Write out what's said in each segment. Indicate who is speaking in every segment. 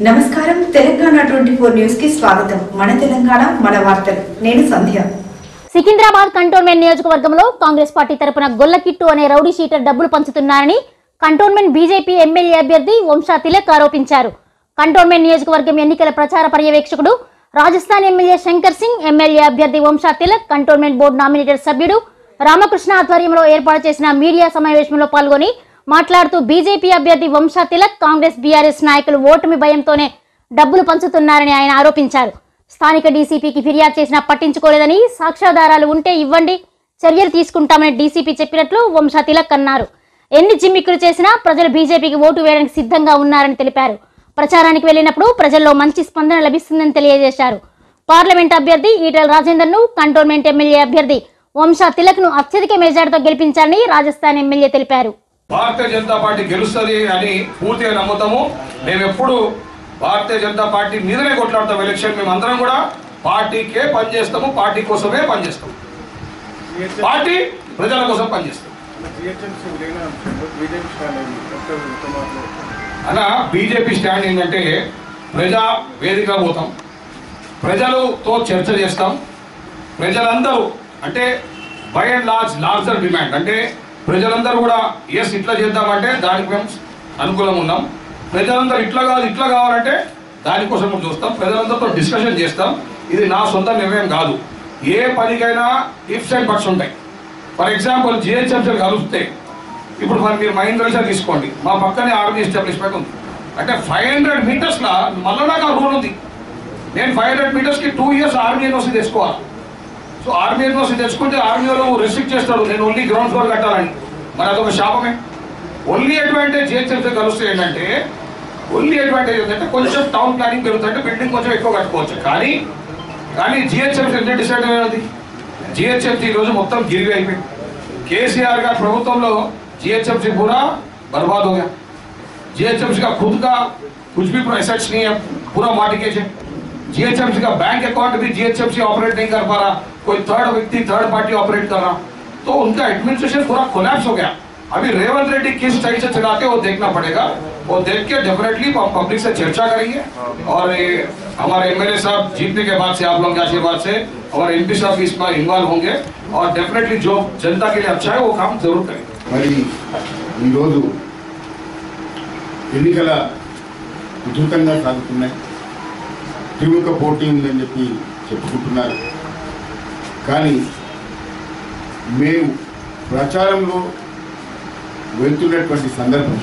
Speaker 1: నమస్కారం తెలంగాణ 24 న్యూస్ కి స్వాగతం. మన తెలంగాణ మన వార్తలు. నేను సంధ్య.
Speaker 2: సికింద్రాబాద్ కంటోన్మెంట్ నియోజకవర్గంలో కాంగ్రెస్ పార్టీ తరపున గొల్లకిట్టు అనే రౌడీ షీటర్ డబ్బులు పంచుతున్నారని కంటోన్మెంట్ బీజేపీ ఎమ్మెల్యే అభ్యర్థి వంశా తిలక్ ఆరోపించారు. కంటోన్మెంట్ నియోజకవర్గం ఎన్నికల ప్రచార పర్యవేక్షకుడు రాజస్థాన్ ఎమ్మెల్యే శంకర్ సింగ్, ఎమ్మెల్యే అభ్యర్థి వంశా తిలక్, కంటోన్మెంట్ బోర్డు నామినేటెడ్ సభ్యుడు రామకృష్ణ ఆధ్వర్యంలో ఏర్పాటు చేసిన మీడియా సమావేశంలో పాల్గొని మాట్లాడుతూ బీజేపీ అభ్యర్థి వంశా తిలక్ కాంగ్రెస్ బీఆర్ఎస్ నాయకులు ఓటమి భయంతోనే డబ్బులు పంచుతున్నారని ఆయన ఆరోపించారు. స్థానిక డీసీపీకి ఫిర్యాదు చేసినా పట్టించుకోలేదని, సాక్ష్యాధారాలు ఉంటే ఇవ్వండి, చర్యలు తీసుకుంటామని డీసీపీ చెప్పినట్లు వంశా తిలక్ అన్నారు. ఎన్ని జిమ్మిక్కులు చేసినా ప్రజలు బీజేపీకి ఓటు వేయడానికి సిద్ధంగా ఉన్నారని తెలిపారు. ప్రచారానికి వెళ్లినప్పుడు ప్రజల్లో మంచి స్పందన లభిస్తుందని తెలియజేశారు. పార్లమెంట్ అభ్యర్థి ఈటెల రాజేందర్ ను, కంటోన్మెంట్ ఎమ్మెల్యే అభ్యర్థి వంశా తిలక్ ను అత్యధిక మెజార్టీతో గెలిపించాలని రాజస్థాన్ ఎమ్మెల్యే తెలిపారు.
Speaker 3: భారతీయ జనతా పార్టీ గెలుస్తుంది అని పూర్తిగా నమ్ముతాము. మేము ఎప్పుడు భారతీయ జనతా పార్టీ మీదనే కొట్లాడతాం. ఎలక్షన్ మేము అందరం కూడా పార్టీకే పనిచేస్తాము, పార్టీ కోసమే పనిచేస్తాము, పార్టీ ప్రజల కోసం పనిచేస్తాం. అలా బీజేపీ స్టాండ్ ఏంటంటే ప్రజా వేదిక పోతాం, ప్రజలతో చర్చ చేస్తాం. ప్రజలందరూ అంటే బై అండ్ లార్జర్ డిమాండ్ అంటే ప్రజలందరూ కూడా ఎస్ ఇట్లా చేద్దామంటే దానికి మేము అనుకూలంగా ఉన్నాం. ప్రజలందరూ ఇట్లా కాదు ఇట్లా కావాలంటే దానికోసం కూడా చూస్తాం. ప్రజలందరితో డిస్కషన్ చేస్తాం. ఇది నా సొంత నిర్ణయం కాదు. ఏ పనికైనా ఇఫ్స్ అండ్ బట్స్ ఉంటాయి. ఫర్ ఎగ్జాంపుల్ జిహెచ్ఎంసీలు కలిస్తే ఇప్పుడు మీరు మహేంద్ర తీసుకోండి, మా పక్కనే ఆర్మీ ఎస్టాబ్లిష్మెంట్ ఉంది. అంటే 500 మీటర్స్లో మళ్ళీ నాకు ఆ రూల్ ఉంది. నేను 500 మీటర్స్కి 2 ఇయర్స్ ఆర్మీ యూనివర్సిటీ తెచ్చుకోవాలి. సో ఆర్మీ యూనివర్సిటీ తెచ్చుకుంటే ఆర్మీ వాళ్ళు రెస్ట్రిక్ట్ చేస్తాడు, నేను ఓన్లీ గ్రౌండ్ ఫ్లోర్ కట్టాలని. మరి అదొక శాపమే. ఓన్లీ అడ్వాంటేజ్ జిహెచ్ఎంసీ కలిస్తే ఏంటంటే ఓన్లీ అడ్వాంటేజ్ ఏంటంటే కొంచెం టౌన్ ప్లానింగ్ పెరుగుతుంటే బిల్డింగ్ కొంచెం ఎక్కువ కట్టుకోవచ్చు. కానీ జిహెచ్ఎంసీ ఎంత డిసైడ్ అయ్యేది? జిహెచ్ఎంసీ ఈరోజు మొత్తం గిరివి అయిపోయింది. కేసీఆర్ గారి ప్రభుత్వంలో जीएचएमसी पूरा बर्बाद हो गया. जीएचएमसी का खुद का कुछ भी एसेट्स नहीं है, पूरा माटी के. जीएचएमसी का बैंक अकाउंट भी जीएचएमसी ऑपरेट नहीं कर पा रहा, कोई थर्ड व्यक्ति थर्ड पार्टी ऑपरेट कर रहा. तो उनका एडमिनिस्ट्रेशन पूरा कोलैप्स हो गया. अभी रेवंत रेड्डी किस स्टाइल से चलाते वो देखना पड़ेगा. वो देख के डेफिनेटली पब्लिक से चर्चा करेंगे. और हमारे एमएलए साहब जीतने के बाद से आप लोगों के आशीर्वाद से और एमपी साहब इसमें इन्वॉल्व होंगे और डेफिनेटली जो जनता के लिए अच्छा है वो काम जरूर करेंगे.
Speaker 4: మరి ఈరోజు ఎన్నికల ఉధృతంగా సాగుతున్నాయి. త్రిముఖ పోటీ ఉందని చెప్పుకుంటున్నారు. కానీ మేము ప్రచారంలో వెళ్తున్నటువంటి సందర్భం,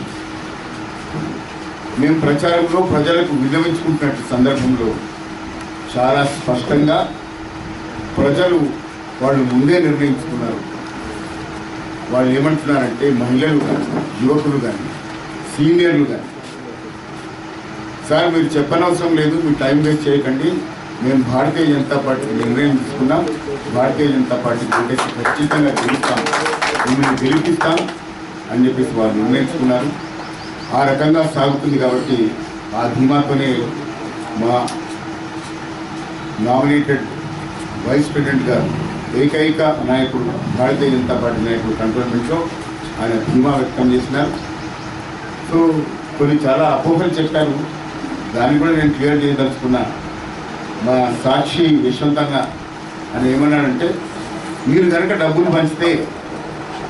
Speaker 4: మేము ప్రచారంలో ప్రజలకు విన్నవించుకుంటున్నటువంటి సందర్భంలో చాలా స్పష్టంగా ప్రజలు వాళ్ళు ముందే నిర్ణయించుకున్నారు. వాళ్ళు ఏమంటున్నారంటే మహిళలు కానీ, యువకులు కానీ, సీనియర్లు కానీ, సార్ మీరు చెప్పనవసరం లేదు, మీరు టైం వేస్ట్ చేయకండి, మేము భారతీయ జనతా పార్టీ నిర్ణయం తీసుకున్నాం, భారతీయ జనతా పార్టీ కాంగ్రెస్ ఖచ్చితంగా గెలుస్తాం, మిమ్మల్ని గెలిపిస్తాం అని చెప్పేసి వాళ్ళు నిర్ణయించుకున్నారు. ఆ రకంగా సాగుతుంది. కాబట్టి ఆ ధీమాతోనే మా నామినేటెడ్ వైస్ ప్రెసిడెంట్ గారు, ఏకైక నాయకుడు, భారతీయ జనతా పార్టీ నాయకుడు కంటోన్మెంట్లో ఆయన ధీమా వ్యక్తం చేసినారు. సో కొన్ని చాలా అపోహలు చెప్పారు, దాన్ని కూడా నేను క్లియర్ చేయదలుచుకున్నా. మా సాక్షి యశ్వంతన్న అని ఏమన్నాడంటే మీరు కనుక డబ్బులు పంచితే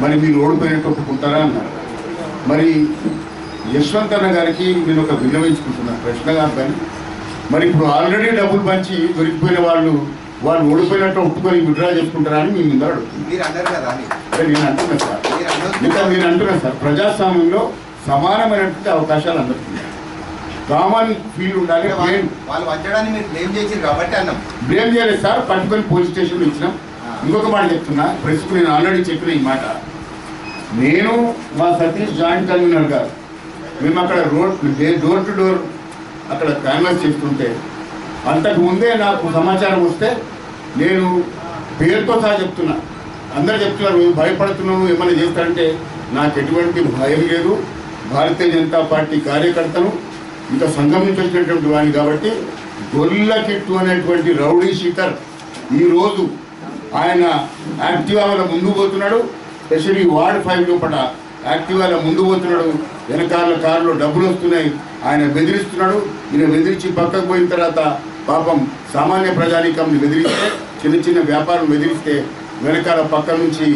Speaker 4: మరి మీరు ఓడిపోయినట్టు ఒప్పుకుంటారా అన్నారు. మరి యశ్వంతన్న గారికి నేను ఒక విన్నవించుకుంటున్నాను ప్రశ్న కాదు కానీ, మరి ఇప్పుడు ఆల్రెడీ డబ్బులు పంచి దొరికిపోయిన వాళ్ళు ఓడిపోయినట్టు ఒప్పుకొని విడ్రా చేసుకుంటారా అని మీ ముందు అడుగుతుంది. నేను అంటున్నాను సార్, ఇంకా మీరు అంటున్నాను సార్, ప్రజాస్వామ్యంలో సమానమైనటువంటి అవకాశాలు అందుతున్నాయి. కామన్ ఫీల్డ్ ఉండాలి.
Speaker 5: వాళ్ళు వచ్చడానికి మీరు బ్లేమ్ చేసారు కాబట్టి అన్నాం.
Speaker 4: బ్లేమ్ చేయలేదు సార్, పట్టుకొని పోలీస్ స్టేషన్లో ఇచ్చినాం. ఇంకొక మాట చెప్తున్నా, ప్రెస్కు నేను ఆల్రెడీ చెప్పిన ఈ మాట. నేను మా సతీష్ జాయింట్ కన్వీనర్ గారు మేము అక్కడ డోర్ టు డోర్ అక్కడ క్యాన్వాస్ చేస్తుంటే అంతకు ముందే నాకు సమాచారం వస్తే నేను పేరుతో సహా చెప్తున్నా, అందరూ చెప్తున్నారు భయపడుతున్నాను ఏమైనా చేస్తారంటే నాకు ఎటువంటి భయం లేదు. భారతీయ జనతా పార్టీ కార్యకర్తను, ఇంకా సంఘం నుంచి వచ్చినటువంటి వాడిని కాబట్టి గొల్లకిట్టు అనేటువంటి రౌడీ షీటర్ ఈరోజు ఆయన యాక్టివాలో ముందు పోతున్నాడు. స్పెషల్లీ వార్డ్ 5 లోపల యాక్టివాలో ముందు పోతున్నాడు. వెనకాల కారులో డబ్బులు వస్తున్నాయి, ఆయన బెదిరిస్తున్నాడు. ఈయన బెదిరించి పక్కకు పోయిన తర్వాత పాపం సామాన్య ప్రజానీకంని బెదిరిస్తే, చిన్న చిన్న వ్యాపారం బెదిరిస్తే వెనకాల పక్క నుంచి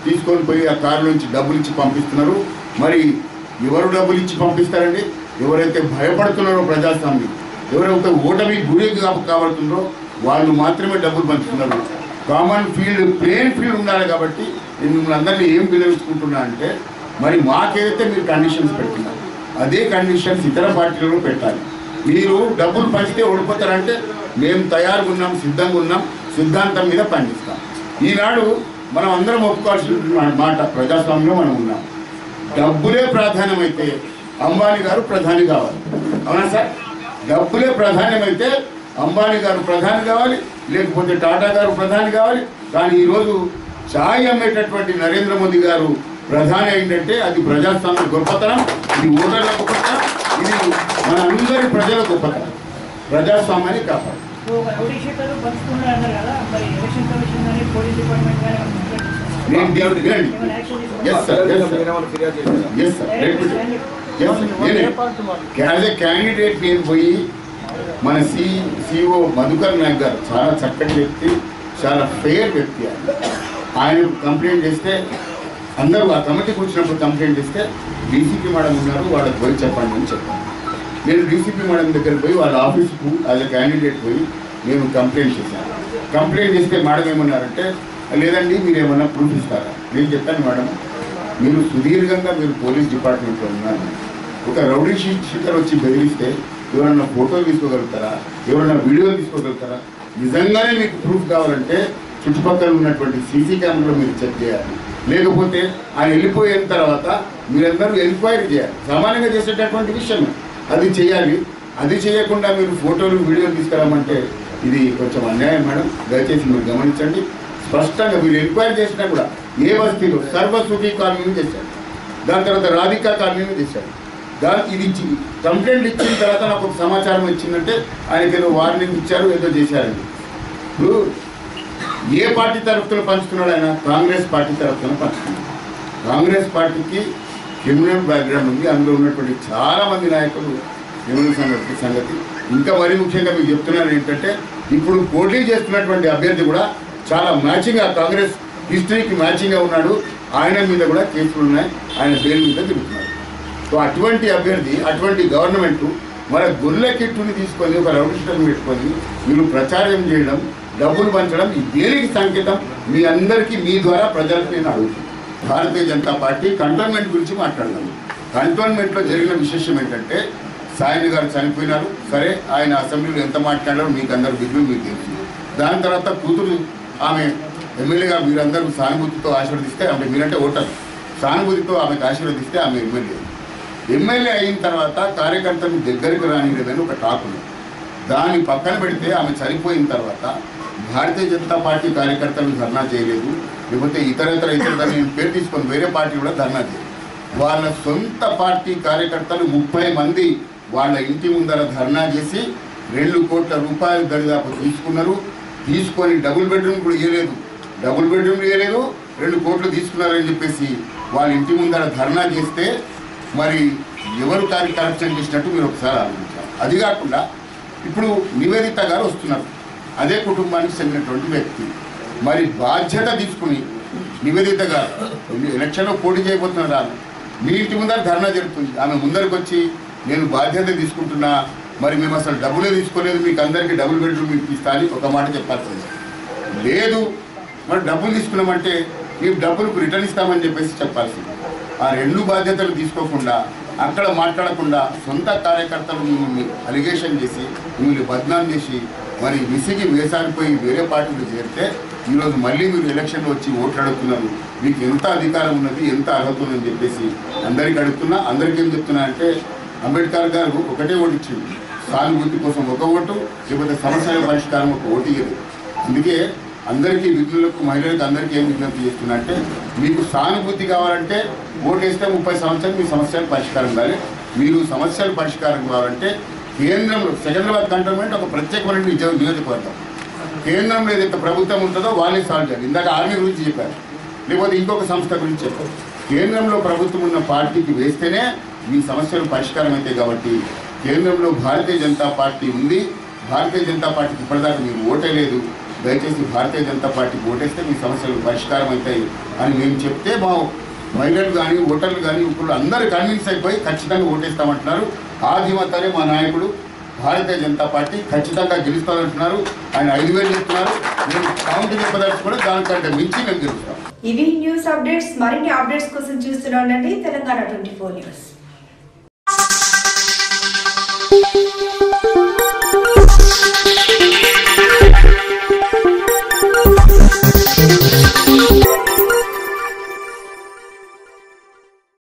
Speaker 4: తీసుకొని పోయి ఆ కారు నుంచి డబ్బులు ఇచ్చి పంపిస్తున్నారు. మరి ఎవరు డబ్బులు ఇచ్చి పంపిస్తారండి? ఎవరైతే భయపడుతున్నారో ప్రజాస్వామ్యం, ఎవరైతే ఓటమి గురి కాబడుతుందో వాళ్ళు మాత్రమే డబ్బులు పంచుతున్నారు. కామన్ ఫీల్డ్, ప్లేన్ ఫీల్డ్ ఉండాలి. కాబట్టి నేను మిమ్మల్ని అందరినీ ఏం పిలుచుకుంటున్నా అంటే, మరి మాకేదైతే మీరు కండిషన్స్ పెడుతున్నారు అదే కండిషన్స్ ఇతర పార్టీలలో పెట్టాలి. మీరు డబ్బులు పంచితే ఓడిపోతారంటే మేము తయారుగా ఉన్నాం, సిద్ధంగా ఉన్నాం, సిద్ధాంతం మీద పనిచేస్తాం. ఈనాడు మనం అందరం ఒప్పుకోవాల్సిన మాట, ప్రజాస్వామ్యంలో మనం ఉన్నాం. డబ్బులే ప్రాధాన్యమైతే అంబానీ గారు ప్రధాని కావాలి. అవునా సార్? డబ్బులే ప్రాధాన్యమైతే అంబానీ గారు ప్రధాని కావాలి, లేకపోతే టాటా గారు ప్రధాని కావాలి. కానీ ఈరోజు ఛాయ్ అమ్మేటటువంటి నరేంద్ర మోదీ గారు ప్రధాని అయిందంటే అది ప్రజాస్వామ్య గొప్పతనం, ఇది ఓటర్ల గొప్పతనం, ఇది మన అందరి ప్రజల గొప్పతనం. ప్రజాస్వామ్యాన్ని కాపాడు. యాజ్ ఎ క్యాండిడేట్ నేను పోయి మన సిఇఓ మధుకర్ నాయక్ గారు చాలా చక్కటి వ్యక్తి, చాలా ఫెయిర్ వ్యక్తి. ఆయన కంప్లైంట్ చేస్తే అందరూ ఆ కమిటీకి వచ్చినప్పుడు కంప్లైంట్ చేస్తే డీసీపీ మేడం ఉన్నారు, వాళ్ళకి పోయి చెప్పండి అని చెప్పాను. నేను డీసీపీ మేడం దగ్గర పోయి వాళ్ళ ఆఫీస్కు యాజ్ ఎ క్యాండిడేట్ పోయి నేను కంప్లైంట్ చేశాను. కంప్లైంట్ చేస్తే మేడం ఏమన్నారంటే, లేదండి మీరు ఏమన్నా ప్రూఫ్ ఇస్తారా? నేను చెప్పాను, మేడం మీరు సుదీర్ఘంగా మీరు పోలీస్ డిపార్ట్మెంట్లో ఉన్నారు, ఒక రౌడీ షీటర్ వచ్చి బెదిరిస్తే ఎవరన్నా ఫోటోలు తీసుకోగలుగుతారా? ఎవరన్నా వీడియోలు తీసుకోగలుగుతారా? నిజంగానే మీకు ప్రూఫ్ కావాలంటే చుట్టుపక్కల ఉన్నటువంటి సీసీ కెమెరాలో మీరు చెక్ చేయాలి. లేకపోతే ఆయన వెళ్ళిపోయిన తర్వాత మీరందరూ ఎంక్వైరీ చేయాలి. సామాన్యంగా చేసేటటువంటి విషయం అది చేయాలి. అది చేయకుండా మీరు ఫోటోలు వీడియోలు తీసుకురామంటే ఇది కొంచెం అన్యాయం మేడం. దయచేసి మీరు గమనించండి. స్పష్టంగా మీరు ఎంక్వైరీ చేసినా కూడా ఏ బస్తీలో సర్వసుఖీ కాలనీని చేశారు, దాని తర్వాత రాధికా కాలనీని చేశారు. ఇది కంప్లైంట్ ఇచ్చిన తర్వాత నాకు ఒక సమాచారం వచ్చిందంటే ఆయనకి ఏదో వార్నింగ్ ఇచ్చారు, ఏదో చేశారండి. ఇప్పుడు ఏ పార్టీ తరఫున పంచుతున్నాడు ఆయన? కాంగ్రెస్ పార్టీ తరఫున పంచుతున్నాడు. కాంగ్రెస్ పార్టీకి క్రిమినల్ బ్యాక్గ్రౌండ్ ఉంది. అందులో ఉన్నటువంటి చాలామంది నాయకులు క్రిమినల్ సంగతి. ఇంకా మరీ ముఖ్యంగా మీకు చెప్తున్నాను ఏంటంటే, ఇప్పుడు పోటీ చేస్తున్నటువంటి అభ్యర్థి కూడా చాలా మ్యాచింగ్గా కాంగ్రెస్ హిస్టరీకి మ్యాచింగ్గా ఉన్నాడు. ఆయన మీద కూడా కేసులు ఉన్నాయి, ఆయన బెయిల్ మీద తిరుగుతున్నాడు. సో అటువంటి అభ్యర్థి, అటువంటి గవర్నమెంట్ మన గొర్రెల కిట్టుని తీసుకొని ఒక రౌడీషీటర్ని పెట్టుకొని మీరు ప్రచారం చేయడం, డబ్బులు పంచడం, ఈ దేనికి సంకేతం? మీ అందరికీ మీ ద్వారా ప్రజలకు నేను అడుగుతాను. భారతీయ జనతా పార్టీ కంటోన్మెంట్ గురించి మాట్లాడదాము. కంటోన్మెంట్లో జరిగిన విశేషం ఏంటంటే, సాయని గారు చనిపోయినారు. సరే, ఆయన అసెంబ్లీలో ఎంత మాట్లాడారో మీకు అందరూ విజ్ఞులు మీకు తెలుసు. దాని తర్వాత కూతురు ఆమె ఎమ్మెల్యేగా మీరందరూ సానుభూతితో ఆశీర్వదిస్తే, అంటే మీరంటే ఓటర్, సానుభూతితో ఆమెకు ఆశీర్వదిస్తే ఆమె ఎమ్మెల్యే అయిన తర్వాత కార్యకర్తలు దగ్గరికి రానిలేదని ఒక టాక్ ఉంది. దాన్ని పక్కన పెడితే ఆమె చనిపోయిన తర్వాత భారతీయ జనతా పార్టీ కార్యకర్తలు ధర్నా చేయలేదు, లేకపోతే ఇతర నేను పేరు తీసుకొని వేరే పార్టీ కూడా ధర్నా చేయలేదు. వాళ్ళ సొంత పార్టీ కార్యకర్తలు 30 మంది వాళ్ళ ఇంటి ముందర ధర్నా చేసి 2 కోట్ల రూపాయలు దరిదాపు తీసుకున్నారు. తీసుకొని డబుల్ బెడ్రూమ్ కూడా ఇవ్వలేదు, 2 కోట్లు తీసుకున్నారని చెప్పేసి వాళ్ళ ఇంటి ముందర ధర్నా చేస్తే మరి ఎవరు కరప్షన్ చేసినట్టు మీరు ఒకసారి ఆలోచించాలి. అది కాకుండా ఇప్పుడు నివేదిత గారు వస్తున్నారు, అదే కుటుంబానికి చెందినటువంటి వ్యక్తి. మరి బాధ్యత తీసుకుని నివేదిత గారు ఎలక్షన్లో పోటీ చేయబోతున్నారు, మీ ఇంటి ముందర ధర్నా జరుగుతుంది. ఆమె ముందరికి వచ్చి నేను బాధ్యత తీసుకుంటున్నా, మరి మేము అసలు డబ్బులే తీసుకోలేదు, మీకు అందరికీ డబుల్ బెడ్రూమ్ ఇస్తా అని ఒక మాట చెప్పాల్సింది. లేదు, మరి డబ్బులు తీసుకున్నామంటే మేము డబ్బులకు రిటర్న్ ఇస్తామని చెప్పేసి చెప్పాల్సింది. ఆ 2 బాధ్యతలు తీసుకోకుండా, అక్కడ మాట్లాడకుండా సొంత కార్యకర్తలు మిమ్మల్ని అలిగేషన్ చేసి, మిమ్మల్ని బద్నాం చేసి, మరి విసిగి వేసారిపోయి వేరే పార్టీలు చేరితే ఈరోజు మళ్ళీ మీరు ఎలక్షన్లో వచ్చి ఓట్లు అడుగుతున్నారు. మీకు ఎంత అధికారం ఉన్నది, ఎంత అర్హత ఉందని చెప్పేసి అందరికీ అడుగుతున్నా. అందరికీ ఏం చెప్తున్నా అంటే, అంబేద్కర్ గారు ఒకటే ఓటు ఇచ్చింది, సానుభూతి కోసం ఒక ఓటు, లేకపోతే సమస్యల పరిష్కారం ఒక ఓటు ఇవ్వదు. అందుకే అందరికీ, విధులకు, మహిళలకు అందరికీ ఏం విజ్ఞప్తి చేస్తున్నా అంటే, మీకు సానుభూతి కావాలంటే ఓటేస్తే 30 సంవత్సరాలు మీ సమస్యలు పరిష్కారం కావాలి. మీరు సమస్యలు పరిష్కారం కావాలంటే కేంద్రంలో సికింద్రాబాద్ కంటోన్మెంట్ ఒక ప్రత్యేకమైన నియోజకవర్గం. కేంద్రంలో ఏదైతే ప్రభుత్వం ఉంటుందో వాళ్ళే సాల్వ్ చేయాలి. ఇందాక ఆర్మీ గురించి చెప్పారు, లేకపోతే ఇంకొక సంస్థ గురించి చెప్పారు. కేంద్రంలో ప్రభుత్వం ఉన్న పార్టీకి వేస్తేనే మీ సమస్యలు పరిష్కారం అవుతాయి. కాబట్టి కేంద్రంలో భారతీయ జనతా పార్టీ ఉంది. భారతీయ జనతా పార్టీకి ఇప్పటిదాకా మీరు ఓటేలేదు. దయచేసి భారతీయ జనతా పార్టీకి ఓటేస్తే మీ సమస్యలు పరిష్కారం అవుతాయి అని మేము చెప్తే మా మహిళలు కానీ ఓటర్లు కానీ ఇప్పుడు అందరూ కన్విన్స్ అయిపోయి ఖచ్చితంగా ఓటేస్తామంటున్నారు. ఆ ధీమతోనే మా నాయకుడు భారతీయ జనతా పార్టీ ఖచ్చితంగా గెలుస్తామంటున్నారు. ఆయన 5,000 చెప్తున్నారు. మేము కౌంట్ చెప్పదలుచుకుంటే దానికంటే మించి మేము గెలుస్తాం.
Speaker 1: ఇవి న్యూస్ అప్డేట్స్. మరిన్ని అప్డేట్స్ కోసం చూస్తూనే ఉండండి తెలంగాణ 24 న్యూస్.